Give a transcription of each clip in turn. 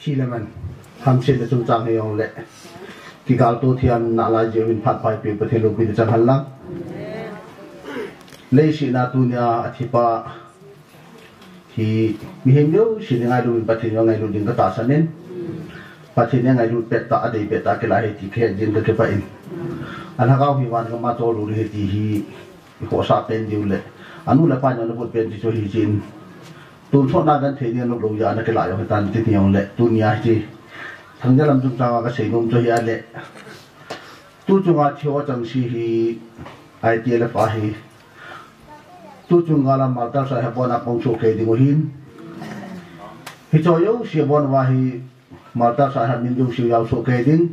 chi le man ham se de chung chang he yong le ki gal to thian na la je win phat pai pe pathelo pi de chang halang le shi na tu nya athipa hi mi hem yo shi ngai lu pathin yo ngai lu ding ka ta sanin pathin ngai lu pe ta adei pe ta ke la he ti khe jin ka ke pa in an ha gao hi wan ka ma to lu he ti hi ko sa pen diu le anu la pa nya lu pen ti so hi jin tu thon na gan the ni lu lu ya na ke la yo tan ti ti yong le tu nya ji thang ja lam chung cha ka sei nom cho ya le tu chu nga thio chang si hi ai ti le pa hi tu chung ngala ma ta sa ha bona pong chu ke ding hin hi cho yo si bon wa hi ma ta sa ha min du si yau so ke ding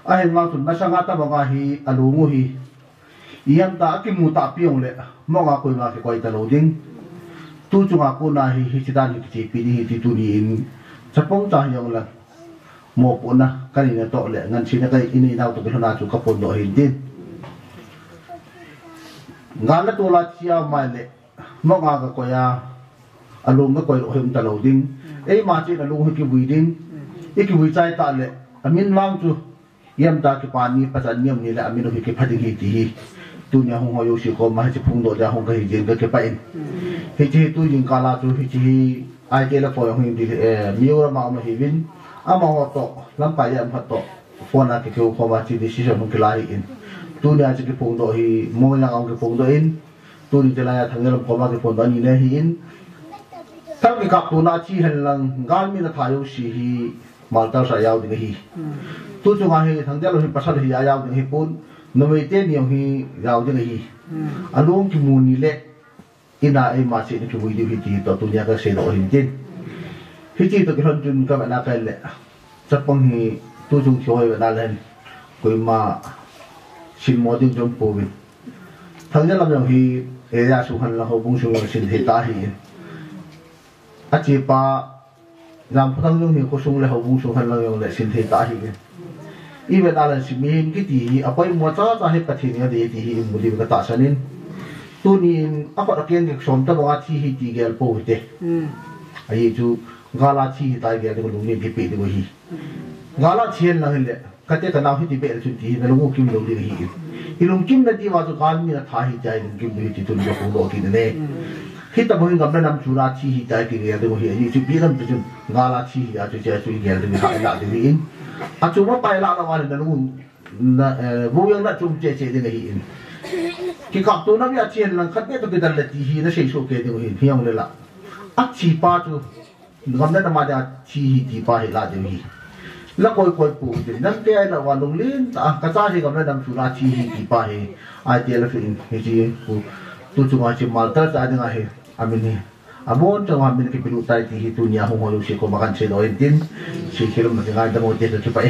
ai nga tun ma sa nga ta ba hi alu mu hi iam ta ki mu ta piong le mo nga ko nga ke koi ta lo ding tu chung nga ko na hi hi chi dan ki pi ni ti tu ni in chapong ta yong la mo po na ka ni na to le ngan si na kai ini na to ke na chu ka pon do hin din ngala to la chia mai le mo nga ka ko ya alum ka ko him ta lo ding ei ma chi na lu ki wi ding e ki wi chai ta le amin lang chu yam ta ki pa ni pa san niam ni le amin ki phadi ki ti tu nya hong ho yo si ko ma chi phung do ja hong ka hi jin ka ke pa in hi chi tu jing ka la chu hi chi ai ke la ko hong di mi ora ma ma hi win ama ho to lam pa ya ma to phone na ki ko ma chi decision hong ki lai in tu nya chi ki phung do hi mo na ang ki phung do in tu ni la ya thang le ko ma ki phung do ni le hi in thang ki ka tu na chi hen lang gal mi na tha yo si hi mal ta sa yaw ding hi tu chu nga hi thang ja lo hi pasal hi ya yaw ding hi pun no me te ni hi yaw ding hi along ki mu ni le ina ai ma chi ni ki wi di hi ti to tu nya ka se do hi tin hi chi to ki hon jun ka na ka le chapong hi tu chung choi wa na len koi ma sin mo ding jom po win thang ja lam yong hi e ya su han la ho bung su sin he ta hi a chi pa ram phang yong hi ko sung le ho bung su han la yong le sin he ta hi i ve na la si mi ki ti a poi mo cha cha he pathi ni de ti hi mu di ka ta sanin tu ni a pa ken ki som ta ba chi hi ti gel po te ai chu gala chi ta ge de lu ni ki pe de hi gala chien la le ka te ka na hi ti be chu ti me lu kim lo de hi ilung kim na ti wa chu kan mi na tha hi chai lung kim hi ti tu lo ko do ki ne hi ta bo ngam na nam chu ra chi hi chai ki ge de hi ni chu pi ram chu gala chi hi a chu che chu ge de ha la de hi a chu ma pai la la wa de lu na bo yang na chu che che de hi in ki ka tu na ya chien lang khat ne to ki dal le ti hi na sei so ke de hi hiang le la a chi pa chu ngam na ma da chi hi ti pa hi la de hi la koi koi pu de nan te ai la wa long lin ta ka cha hi ngam na dam chu ra chi hi ti pa hi ai te la fin hi ji ku tu chu ma chi mal ta cha de nga hi amini amon cha ma min ki pilu tai ti hi tu nya ho ho yo se ko ma kan che do in tin si khilum na ga da mo te to pa